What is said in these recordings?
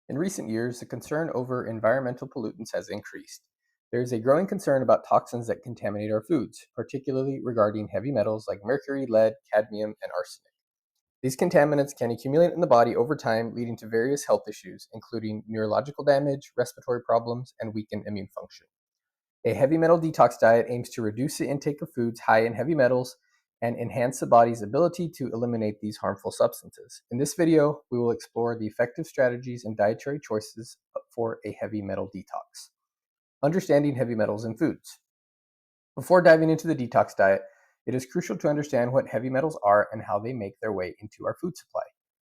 In recent years, the concern over environmental pollutants has increased. There is a growing concern about toxins that contaminate our foods, particularly regarding heavy metals like mercury, lead, cadmium, and arsenic. These contaminants can accumulate in the body over time, leading to various health issues, including neurological damage, respiratory problems, and weakened immune function. A heavy metal detox diet aims to reduce the intake of foods high in heavy metals and enhance the body's ability to eliminate these harmful substances. In this video, we will explore the effective strategies and dietary choices for a heavy metal detox. Understanding heavy metals in foods. Before diving into the detox diet, it is crucial to understand what heavy metals are and how they make their way into our food supply.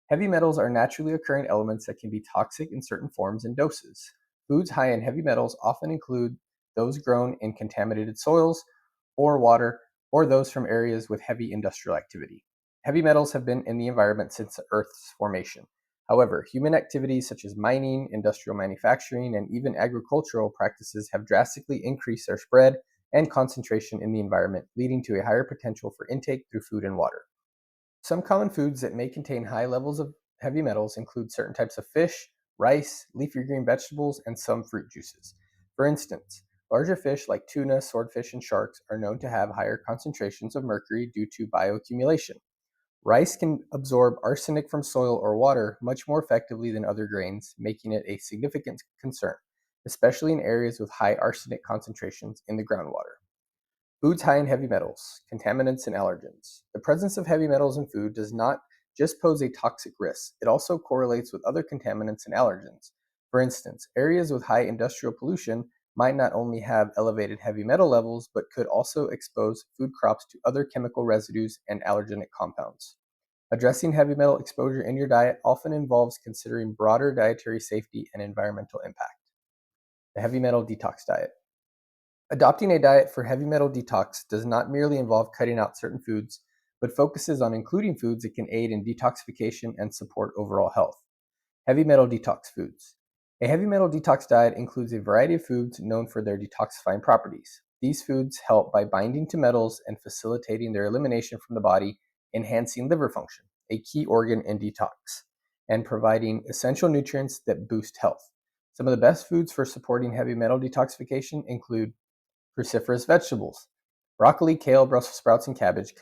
Heavy metals are naturally occurring elements that can be toxic in certain forms and doses. Foods high in heavy metals often include those grown in contaminated soils or water, or those from areas with heavy industrial activity. Heavy metals have been in the environment since the Earth's formation. However, human activities such as mining, industrial manufacturing, and even agricultural practices have drastically increased their spread and concentration in the environment, leading to a higher potential for intake through food and water. Some common foods that may contain high levels of heavy metals include certain types of fish, rice, leafy green vegetables, and some fruit juices. For instance, larger fish like tuna, swordfish, and sharks are known to have higher concentrations of mercury due to bioaccumulation. Rice can absorb arsenic from soil or water much more effectively than other grains, making it a significant concern, especially in areas with high arsenic concentrations in the groundwater. Foods high in heavy metals, contaminants, and allergens. The presence of heavy metals in food does not just pose a toxic risk, it also correlates with other contaminants and allergens. For instance, areas with high industrial pollution might not only have elevated heavy metal levels, but could also expose food crops to other chemical residues and allergenic compounds. Addressing heavy metal exposure in your diet often involves considering broader dietary safety and environmental impact. The heavy metal detox diet. Adopting a diet for heavy metal detox does not merely involve cutting out certain foods, but focuses on including foods that can aid in detoxification and support overall health. Heavy metal detox foods. A heavy metal detox diet includes a variety of foods known for their detoxifying properties. These foods help by binding to metals and facilitating their elimination from the body, enhancing liver function, a key organ in detox, and providing essential nutrients that boost health. Some of the best foods for supporting heavy metal detoxification include cruciferous vegetables. Broccoli, kale, Brussels sprouts, and cabbage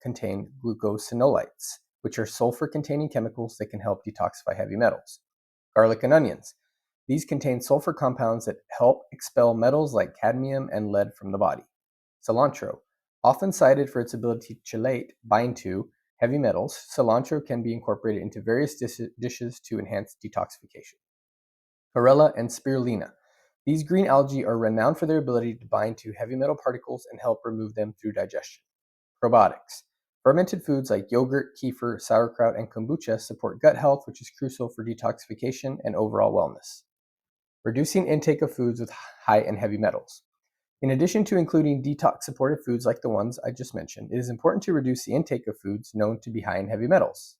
contain glucosinolates, which are sulfur-containing chemicals that can help detoxify heavy metals. Garlic and onions. These contain sulfur compounds that help expel metals like cadmium and lead from the body. Cilantro. Often cited for its ability to chelate, bind to, heavy metals, cilantro can be incorporated into various dishes to enhance detoxification. Chlorella and spirulina. These green algae are renowned for their ability to bind to heavy metal particles and help remove them through digestion. Probiotics. Fermented foods like yogurt, kefir, sauerkraut, and kombucha support gut health, which is crucial for detoxification and overall wellness. Reducing intake of foods with high and heavy metals. In addition to including detox supportive foods like the ones I just mentioned, it is important to reduce the intake of foods known to be high in heavy metals.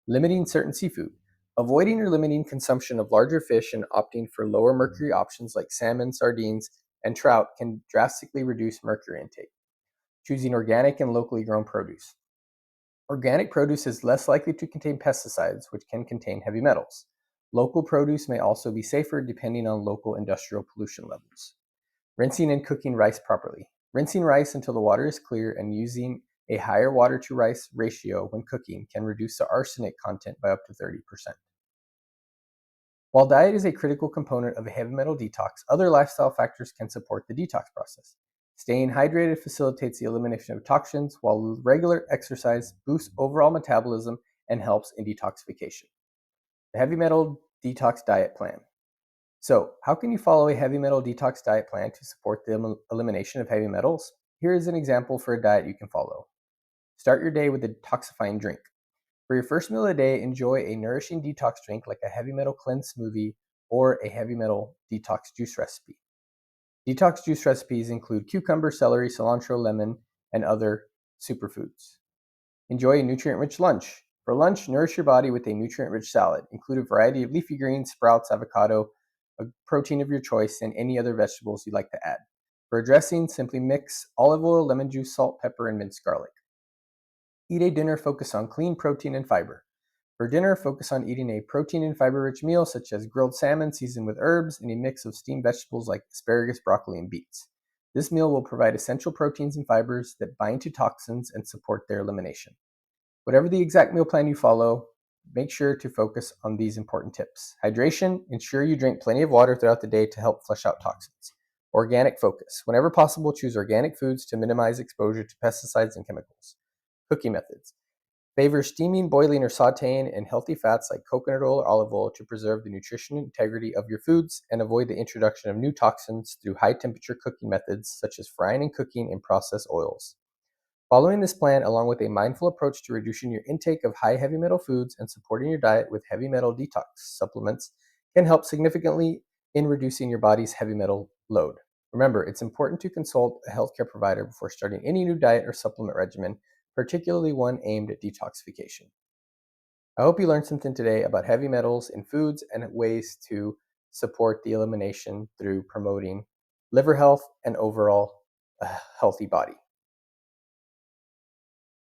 Limiting certain seafood. Avoiding or limiting consumption of larger fish and opting for lower mercury options like salmon, sardines, and trout can drastically reduce mercury intake. Choosing organic and locally grown produce. Organic produce is less likely to contain pesticides, which can contain heavy metals. Local produce may also be safer depending on local industrial pollution levels. Rinsing and cooking rice properly. Rinsing rice until the water is clear and using a higher water to rice ratio when cooking can reduce the arsenic content by up to 30%. While diet is a critical component of a heavy metal detox, other lifestyle factors can support the detox process. Staying hydrated facilitates the elimination of toxins, while regular exercise boosts overall metabolism and helps in detoxification. The heavy metal detox diet plan. So, how can you follow a heavy metal detox diet plan to support the elimination of heavy metals? Here is an example for a diet you can follow. Start your day with a detoxifying drink. For your first meal of the day, enjoy a nourishing detox drink like a heavy metal cleanse smoothie or a heavy metal detox juice recipe. Detox juice recipes include cucumber, celery, cilantro, lemon, and other superfoods. Enjoy a nutrient-rich lunch. For lunch, nourish your body with a nutrient-rich salad. Include a variety of leafy greens, sprouts, avocado, a protein of your choice, and any other vegetables you'd like to add. For a dressing, simply mix olive oil, lemon juice, salt, pepper, and minced garlic. Eat a dinner focused on clean protein and fiber. For dinner, focus on eating a protein and fiber rich meal such as grilled salmon seasoned with herbs and a mix of steamed vegetables like asparagus, broccoli, and beets. This meal will provide essential proteins and fibers that bind to toxins and support their elimination. Whatever the exact meal plan you follow, make sure to focus on these important tips. Hydration, ensure you drink plenty of water throughout the day to help flush out toxins. Organic focus. Whenever possible, choose organic foods to minimize exposure to pesticides and chemicals. Cooking methods. Favor steaming, boiling, or sauteing in healthy fats like coconut oil or olive oil to preserve the nutrition integrity of your foods and avoid the introduction of new toxins through high temperature cooking methods such as frying and cooking in processed oils. Following this plan, along with a mindful approach to reducing your intake of high heavy metal foods and supporting your diet with heavy metal detox supplements, can help significantly in reducing your body's heavy metal load. Remember, it's important to consult a healthcare provider before starting any new diet or supplement regimen, particularly one aimed at detoxification. I hope you learned something today about heavy metals in foods and ways to support the elimination through promoting liver health and overall a healthy body.